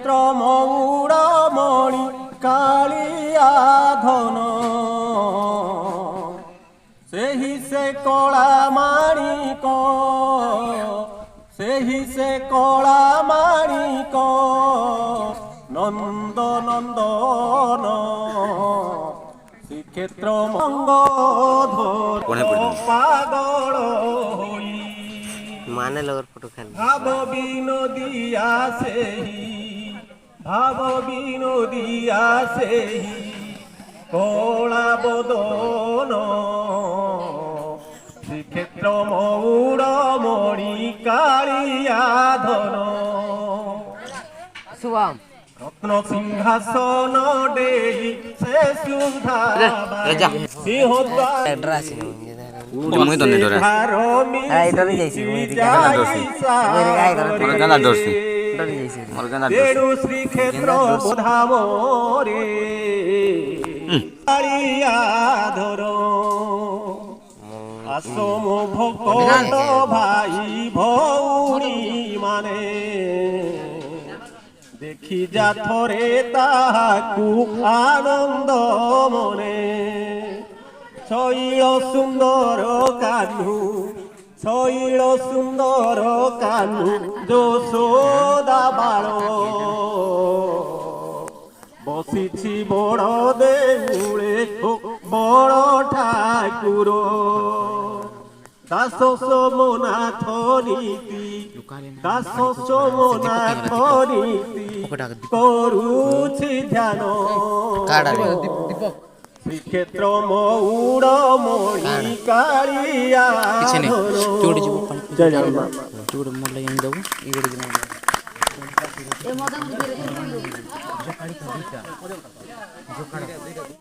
ଶ୍ରୀକ୍ଷେତ୍ର ମଉଡ଼ମଣି କାଳିଆ ଧନ ସେହି ସେ କଳା ମାଣିକ ସେହି ସେ କଳା ମାଣିକ ନନ୍ଦ ନନ୍ଦନ ଶ୍ରୀକ୍ଷେତ୍ର ମଙ୍ଗଧର ପାଗଳ ହୋଇ माने लगन फोटो खाली भाव विनोदिया सेही भाव विनोदिया सेही कला बदन श्रीक्षेत्र मौड़मणि कालिया धन शुभम रत्न सिंहासन देई से सुधा सिंहद्वार मुई तो नहीं डरे डर जाइसी मुई गाना डरसी डर जाइसी मोर गाना तेरु श्रीक्षेत्र बोधामरे कालिया धर आसम भक्त भाई भौणी माने देखी जा थरे ताहाकु आनंद मने शैल सुंदर कान्हू शैल सुंदर कान्हू যশোদা বাল বসিছি বড় দেউলে বড় ঠাকুর দাস সোমনাথ নীতি দাস সোমনাথ নীতি করুছি ধ্যান श्रीक्षेत्र मौड़मणि कालिया जय